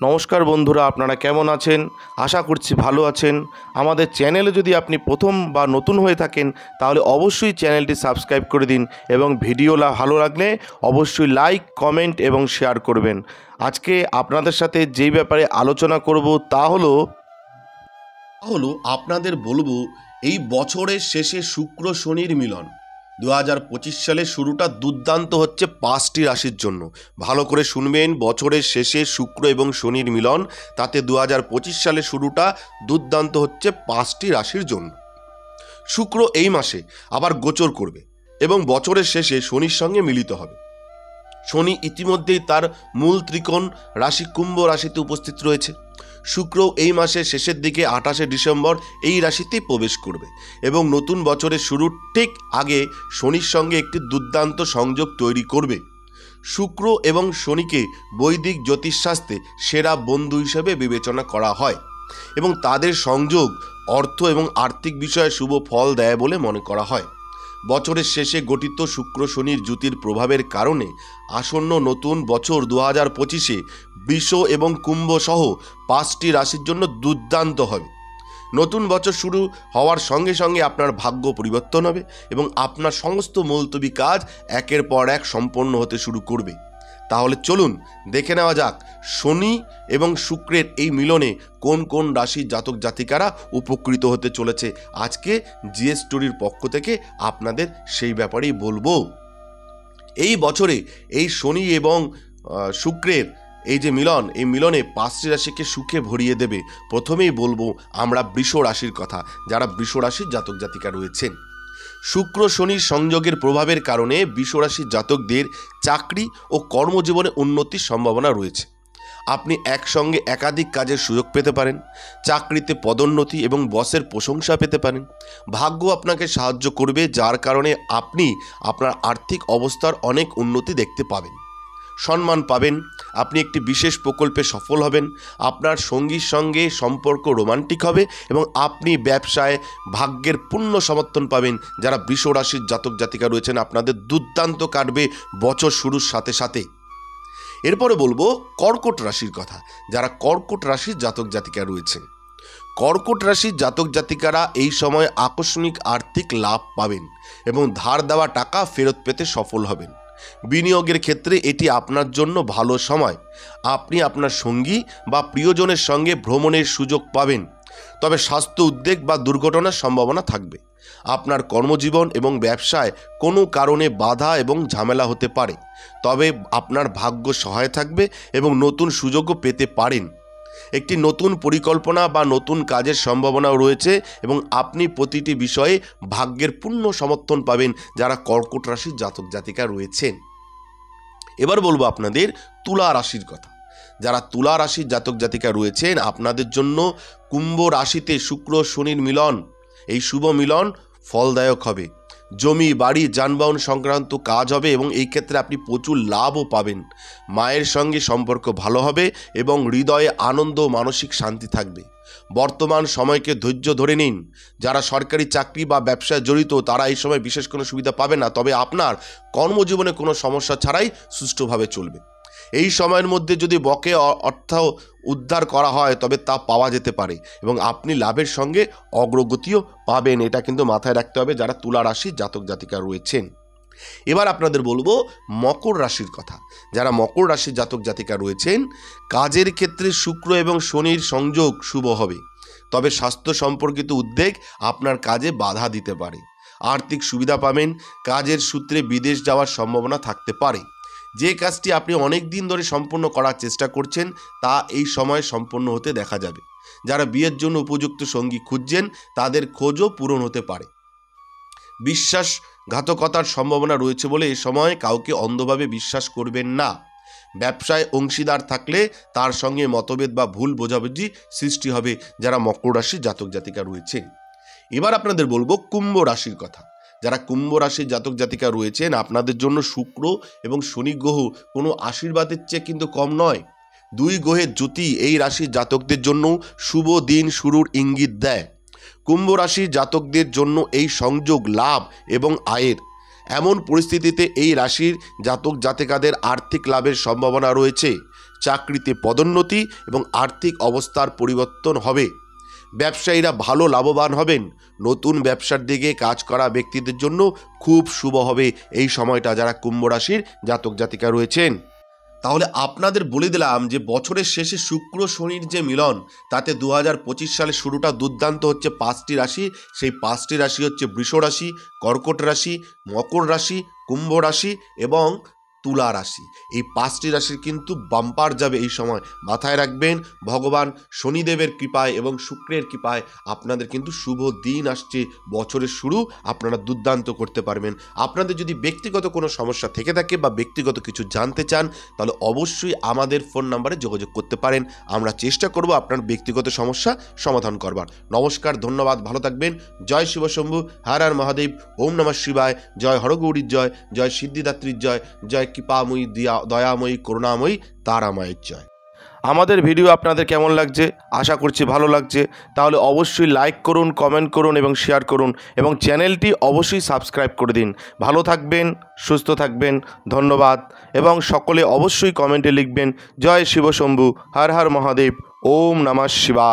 নমস্কার বন্ধুরা, আপনারা কেমন আছেন? আশা করছি ভালো আছেন। আমাদের চ্যানেলে যদি আপনি প্রথম বা নতুন হয়ে থাকেন তাহলে অবশ্যই চ্যানেলটি সাবস্ক্রাইব করে দিন এবং ভিডিও ভালো লাগলে অবশ্যই লাইক, কমেন্ট এবং শেয়ার করবেন। আজকে আপনাদের সাথে যেই ব্যাপারে আলোচনা করব তা হলো আপনাদের বলবো এই বছরের শেষে শুক্র শনির মিলন। 2025 সালের শুরুটা দুর্দান্ত হচ্ছে 5টি রাশির জন্য। ভালো করে শুনবেন, বছরের শেষে শুক্র এবং শনির মিলন, তাতে 2025 সালের শুরুটা দুর্দান্ত হচ্ছে 5টি রাশির জন্য। শুক্র এই মাসে আবার গোচর করবে এবং বছরের শেষে শনির সঙ্গে মিলিত হবে। শনি ইতিমধ্যেই তার মূল ত্রিকোণ রাশি কুম্ভ রাশিতে উপস্থিত রয়েছে। শুক্র এই মাসের শেষের দিকে 28শে ডিসেম্বর এই রাশিতেই প্রবেশ করবে এবং নতুন বছরের শুরুর ঠিক আগে শনির সঙ্গে একটি দুর্দান্ত সংযোগ তৈরি করবে। শুক্র এবং শনিকে বৈদিক জ্যোতিষশাস্ত্রে সেরা বন্ধু হিসেবে বিবেচনা করা হয় এবং তাদের সংযোগ অর্থ এবং আর্থিক বিষয়ে শুভ ফল দেয় বলে মনে করা হয়। বছরের শেষে গঠিত শুক্র শনির জ্যোতির প্রভাবের কারণে আসন্ন নতুন বছর 2025-এ বৃষ এবং কুম্ভ সহ 5টি রাশির জন্য দুর্দান্ত হবে। নতুন বছর শুরু হওয়ার সঙ্গে সঙ্গে আপনার ভাগ্য পরিবর্তন হবে এবং আপনার সমস্ত মুলতবি কাজ একের পর এক সম্পন্ন হতে শুরু করবে। তাহলে চলুন দেখে নেওয়া যাক শনি এবং শুক্রের এই মিলনে কোন কোন রাশির জাতক জাতিকারা উপকৃত হতে চলেছে। আজকে জিএস স্টোরির পক্ষ থেকে আপনাদের সেই ব্যাপারেই বলবো। এই বছরে এই শনি এবং শুক্রের এই যে মিলন, এই মিলনে 5টি রাশিকে সুখে ভরিয়ে দেবে। প্রথমেই বলবো আমরা বৃষ রাশির কথা, যারা বৃষ রাশির জাতক জাতিকা রয়েছেন। শুক্র শনির সংযোগের প্রভাবের কারণে বৃষ রাশির জাতকদের চাকরি ও কর্মজীবনে উন্নতির সম্ভাবনা রয়েছে। আপনি একসঙ্গে একাধিক কাজের সুযোগ পেতে পারেন, চাকরিতে পদোন্নতি এবং বসের প্রশংসা পেতে পারেন। ভাগ্য আপনাকে সাহায্য করবে, যার কারণে আপনি আপনার আর্থিক অবস্থার অনেক উন্নতি দেখতে পাবেন। সম্মান পাবেন, আপনি একটি বিশেষ প্রকল্পে সফল হবেন, আপনার সঙ্গীর সঙ্গে সম্পর্ক রোমান্টিক হবে এবং আপনি ব্যবসায় ভাগ্যের পূর্ণ সমর্থন পাবেন। যারা বৃষ রাশির জাতক জাতিকা রয়েছেন আপনাদের দুর্দান্ত কাটবে বছর শুরুর সাথে সাথে। এরপরে বলবো কর্কট রাশির কথা, যারা কর্কট রাশির জাতক জাতিকা রয়েছেন। কর্কট রাশির জাতক জাতিকারা এই সময় আকস্মিক আর্থিক লাভ পাবেন এবং ধার দেওয়া টাকা ফেরত পেতে সফল হবেন। বিনিয়োগের ক্ষেত্রে এটি আপনার জন্য ভালো সময়। আপনি আপনার সঙ্গী বা প্রিয়জনের সঙ্গে ভ্রমণের সুযোগ পাবেন, তবে স্বাস্থ্য উদ্বেগ বা দুর্ঘটনার সম্ভাবনা থাকবে। আপনার কর্মজীবন এবং ব্যবসায় কোনো কারণে বাধা এবং ঝামেলা হতে পারে, তবে আপনার ভাগ্য সহায় থাকবে এবং নতুন সুযোগও পেতে পারেন। একটি নতুন পরিকল্পনা বা নতুন কাজের সম্ভাবনাও রয়েছে এবং আপনি প্রতিটি বিষয়ে ভাগ্যের পূর্ণ সমর্থন পাবেন, যারা কর্কট রাশির জাতক জাতিকা রয়েছেন। এবার বলবো আপনাদের তুলা রাশির কথা, যারা তুলা রাশির জাতক জাতিকা রয়েছেন আপনাদের জন্য কুম্ভ রাশিতে শুক্র শনির মিলন, এই শুভ মিলন ফলদায়ক হবে। জমি বাড়ি যানবাহন সংক্রান্ত কাজ হবে এবং এই ক্ষেত্রে আপনি প্রচুর লাভও পাবেন। মায়ের সঙ্গে সম্পর্ক ভালো হবে এবং হৃদয়ে আনন্দ ও মানসিক শান্তি থাকবে। বর্তমান সময়কে ধৈর্য ধরে নিন। যারা সরকারি চাকরি বা ব্যবসায় জড়িত তারা এই সময় বিশেষ কোনো সুবিধা পাবে না, তবে আপনার কর্মজীবনে কোনো সমস্যা ছাড়াই সুষ্ঠুভাবে চলবে। এই সময়ের মধ্যে যদি বকেয়া অর্থ উদ্ধার করা হয় তবে তা পাওয়া যেতে পারে এবং আপনি লাভের সঙ্গে অগ্রগতিও পাবেন। এটা কিন্তু মাথায় রাখতে হবে যারা তুলা রাশির জাতক জাতিকা রয়েছেন। এবার আপনাদের বলবো মকর রাশির কথা, যারা মকর রাশির জাতক জাতিকা রয়েছেন কাজের ক্ষেত্রে শুক্র এবং শনির সংযোগ শুভ হবে, তবে স্বাস্থ্য সম্পর্কিত উদ্বেগ আপনার কাজে বাধা দিতে পারে। আর্থিক সুবিধা পাবেন, কাজের সূত্রে বিদেশ যাওয়ার সম্ভাবনা থাকতে পারে। যে কাজটি আপনি অনেক দিন ধরে সম্পন্ন করার চেষ্টা করছেন তা এই সময় সম্পন্ন হতে দেখা যাবে। যারা বিয়ের জন্য উপযুক্ত সঙ্গী খুঁজছেন তাদের খোঁজও পূরণ হতে পারে। বিশ্বাসঘাতকতার সম্ভাবনা রয়েছে বলে এ সময় কাউকে অন্ধভাবে বিশ্বাস করবেন না। ব্যবসায় অংশীদার থাকলে তার সঙ্গে মতভেদ বা ভুল বোঝাবুঝি সৃষ্টি হবে, যারা মকর রাশির জাতক জাতিকা রয়েছেন। এবার আপনাদের বলবো কুম্ভ রাশির কথা, যারা কুম্ভ রাশির জাতক জাতিকা রয়েছেন আপনাদের জন্য শুক্র এবং শনি গ্রহ কোনো আশীর্বাদের চেয়ে কিন্তু কম নয়। দুই গ্রহের জ্যোতি এই রাশির জাতকদের জন্য শুভ দিন শুরুর ইঙ্গিত দেয়। কুম্ভ রাশির জাতকদের জন্য এই সংযোগ লাভ এবং আয়ের। এমন পরিস্থিতিতে এই রাশির জাতক জাতিকাদের আর্থিক লাভের সম্ভাবনা রয়েছে। চাকরিতে পদোন্নতি এবং আর্থিক অবস্থার পরিবর্তন হবে। ব্যবসায়ীরা ভালো লাভবান হবেন। নতুন ব্যবসার দিকে কাজ করা ব্যক্তিদের জন্য খুব শুভ হবে এই সময়টা, যারা কুম্ভ রাশির জাতক জাতিকা রয়েছেন। তাহলে আপনাদের বলে দিলাম যে বছরের শেষে শুক্র শনির যে মিলন, তাতে 2025 সালের শুরুটা দুর্দান্ত হচ্ছে 5টি রাশি। সেই 5টি রাশি হচ্ছে বৃষ রাশি, কর্কট রাশি, মকর রাশি, কুম্ভ রাশি এবং তুলা রাশি। এই 5টি রাশির কিন্তু বাম্পার যাবে এই সময়। মাথায় রাখবেন, ভগবান শনিদেবের কৃপায় এবং শুক্রের কৃপায় আপনাদের কিন্তু শুভ দিন আসছে। বছরের শুরু আপনারা দুর্দান্ত করতে পারবেন। আপনাদের যদি ব্যক্তিগত কোনো সমস্যা থেকে থাকে বা ব্যক্তিগত কিছু জানতে চান, তাহলে অবশ্যই আমাদের ফোন নাম্বারে যোগাযোগ করতে পারেন। আমরা চেষ্টা করব আপনার ব্যক্তিগত সমস্যা সমাধান করবার। নমস্কার, ধন্যবাদ, ভালো থাকবেন। জয় শিব শম্ভু, হর হর মহাদেব, ওম নমঃ শিবায়, জয় হরগৌরীর জয়, জয় সিদ্ধিদাত্রীর জয়, জয় কৃপাময়ী দয়াময়ী করুণাময়ী তারামায়ের জয়। আমাদের ভিডিও আপনাদের কেমন লাগছে? আশা করছি ভালো লাগছে। তাহলে অবশ্যই লাইক করুন, কমেন্ট করুন এবং শেয়ার করুন এবং চ্যানেলটি অবশ্যই সাবস্ক্রাইব করে দিন। ভালো থাকবেন, সুস্থ থাকবেন, ধন্যবাদ। এবং সকলে অবশ্যই কমেন্টে লিখবেন জয় শিব শম্ভু, হর হর মহাদেব, ওম নমঃ শিবায়।